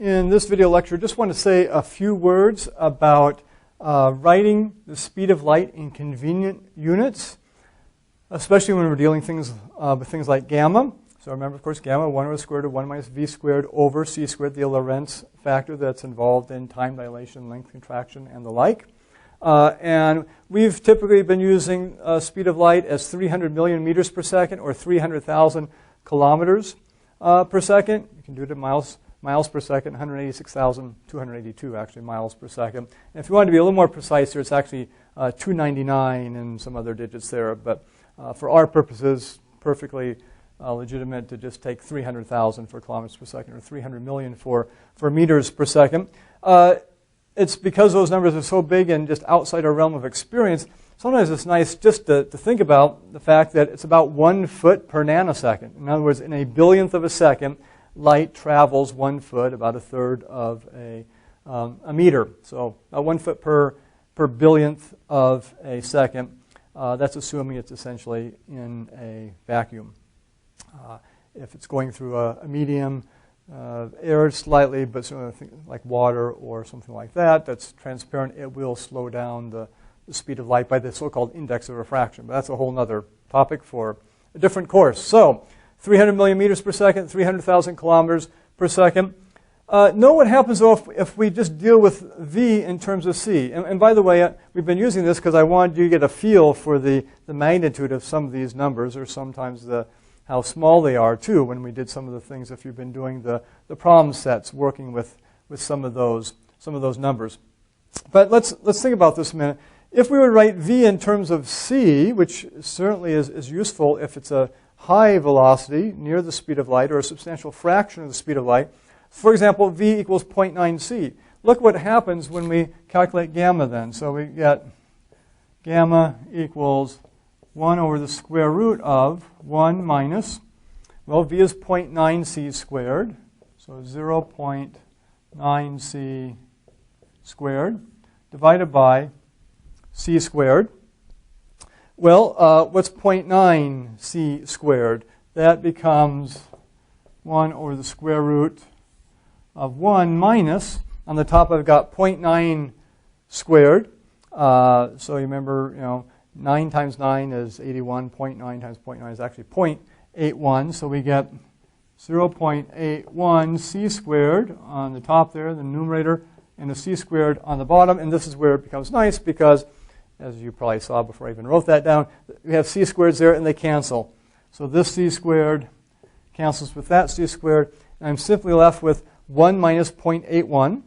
in this video lecture, just want to say a few words about writing the speed of light in convenient units, especially when we're dealing with things like gamma. So remember, of course, gamma, 1 over the square root of 1 minus v squared over c squared, the Lorentz factor that's involved in time dilation, length contraction, and the like. And we've typically been using speed of light as 300 million meters per second or 300,000 kilometers per second. You can do it in miles per second, 186,282 actually miles per second. And if you want to be a little more precise here, it's actually 299 and some other digits there. But for our purposes, perfectly legitimate to just take 300,000 for kilometers per second or 300 million for meters per second. It's because those numbers are so big and just outside our realm of experience, sometimes it's nice just to think about the fact that it's about 1 foot per nanosecond. In other words, in a billionth of a second, light travels 1 foot, about a third of a meter. So 1 foot per billionth of a second. That's assuming it's essentially in a vacuum. If it's going through a medium, air slightly, but something like water or something like that, that's transparent, it will slow down the speed of light by the so-called index of refraction. But that's a whole other topic for a different course. So 300 million meters per second, 300,000 kilometers per second. Note what happens though if we just deal with v in terms of c. And by the way, we've been using this because I wanted you to get a feel for the magnitude of some of these numbers, or sometimes how small they are too, when we did some of the things, if you've been doing the problem sets, working with some of those numbers. But let's think about this a minute. If we were to write v in terms of c, which certainly is useful if it's a high velocity near the speed of light or a substantial fraction of the speed of light, for example, v equals 0.9 c. Look what happens when we calculate gamma then. So we get gamma equals 1 over the square root of 1 minus, well, v is 0.9 c squared, so 0.9 c squared divided by c squared. Well, what's 0.9 c squared? That becomes 1 over the square root of 1 minus, on the top I've got 0.9 squared. So you remember, 9 times 9 is 81. 0.9 times 0.9 is actually 0.81. So we get 0.81 c squared on the top there, the numerator, and a c squared on the bottom. And this is where it becomes nice because, as you probably saw before I even wrote that down, we have c squareds there and they cancel. So this c squared cancels with that c squared. And I'm simply left with 1 minus 0.81.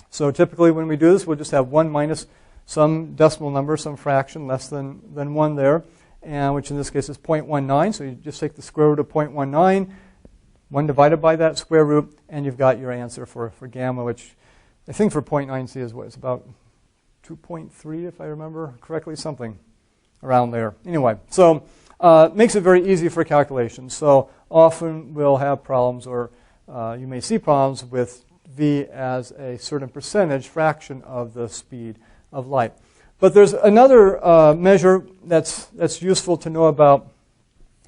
So typically when we do this, we'll just have 1 minus some decimal number, some fraction less than 1 there, and which in this case is 0.19. So you just take the square root of 0.19, 1 divided by that square root, and you've got your answer for gamma, which I think for 0.9c is what? It's about 2.3 if I remember correctly, something around there. Anyway, so makes it very easy for calculations. So often we'll have problems, or you may see problems with v as a certain percentage fraction of the speed of light. But there's another measure that's useful to know about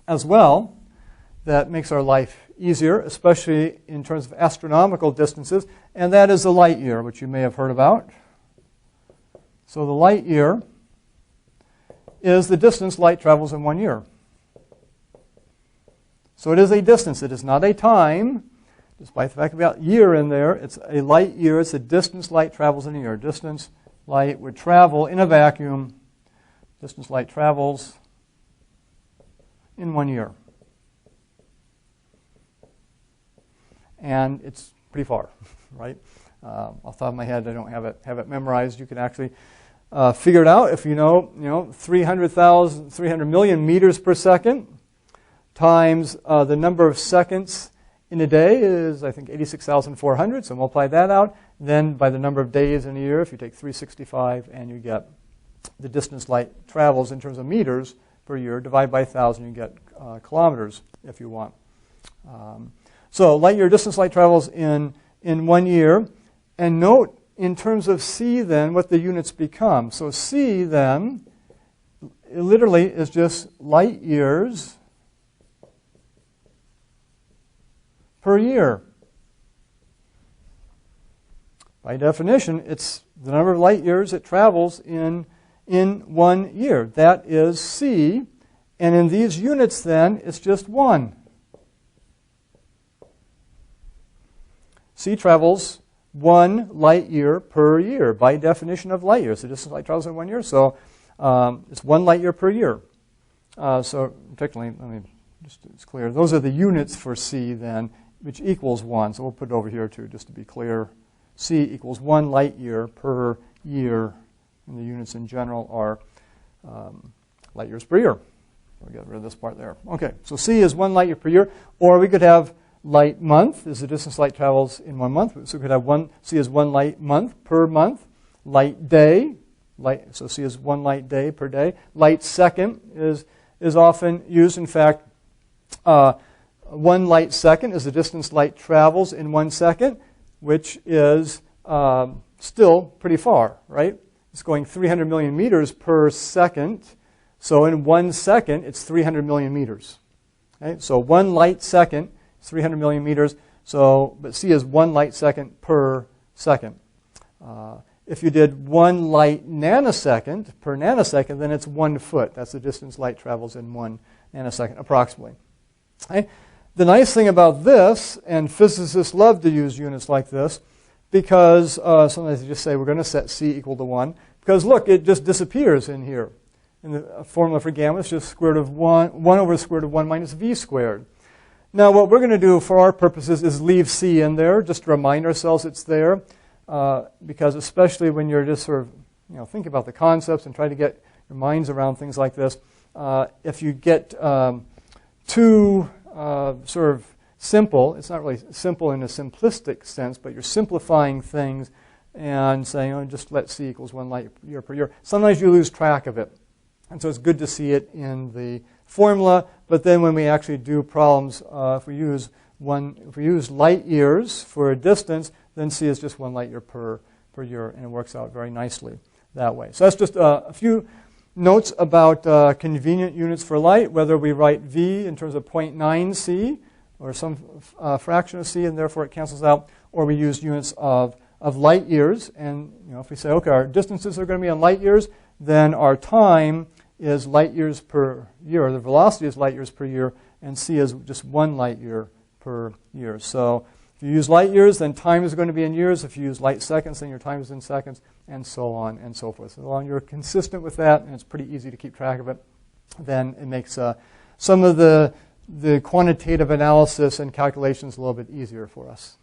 as well that makes our life easier, especially in terms of astronomical distances, and that is the light year, which you may have heard about. So the light year is the distance light travels in 1 year. So it is a distance. It is not a time. Despite the fact about year in there, it's a light year. It's the distance light travels in a year. Distance light would travel in a vacuum. Distance light travels in 1 year. And it's pretty far, right? Off the top of my head, I don't have it memorized. You can actually figure it out if you know 300 million meters per second times the number of seconds in a day is, I think, 86,400. So multiply that out. Then by the number of days in a year, if you take 365 and you get the distance light travels in terms of meters per year, divide by 1,000, you get kilometers if you want. So light year distance light travels in 1 year. And note in terms of c then what the units become. So c then literally is just light years per year. by definition, it's the number of light years it travels in 1 year. That is c. And in these units, then, it's just 1. c travels 1 light year per year by definition of light years. The distance light travels in 1 year, so it's 1 light year per year. So technically, let me just it's clear. Those are the units for c then, which equals 1. So we'll put it over here too, just to be clear. c equals 1 light year per year, and the units in general are light years per year. We'll get rid of this part there. Okay, so c is 1 light year per year, or we could have light month is the distance light travels in 1 month. So we could have c is 1 light month per month. Light day, so c is 1 light day per day. Light second is often used. In fact, 1 light second is the distance light travels in 1 second, which is still pretty far, right? It's going 300 million meters per second. So in 1 second, it's 300 million meters. Okay? So 1 light second is 300 million meters. So, but c is 1 light second per second. If you did 1 light nanosecond per nanosecond, then it's 1 foot. That's the distance light travels in 1 nanosecond, approximately. Okay? The nice thing about this, and physicists love to use units like this, because sometimes they just say we're going to set c equal to 1, because look, it just disappears in here. And the formula for gamma is just square root of 1 over the square root of 1 minus v squared. Now what we're going to do for our purposes is leave c in there, just to remind ourselves it's there, because especially when you're just sort of thinking about the concepts and try to get your minds around things like this, if you get too sort of simple, it's not really simple in a simplistic sense, but you're simplifying things and saying, just let c equals 1 light year per year. Sometimes you lose track of it. And so it's good to see it in the formula, but then when we actually do problems, if we use light years for a distance, then c is just 1 light year per year, and it works out very nicely that way. So that's just a few notes about convenient units for light, whether we write v in terms of 0.9 c or some fraction of c, and therefore it cancels out, or we use units of light years. And if we say, okay, our distances are going to be in light years, then our time is light years per year, or the velocity is light years per year, and c is just 1 light year per year. So if you use light years, then time is going to be in years. If you use light seconds, then your time is in seconds, and so on and so forth. So long as you're consistent with that, and it's pretty easy to keep track of it, then it makes some of the quantitative analysis and calculations a little bit easier for us.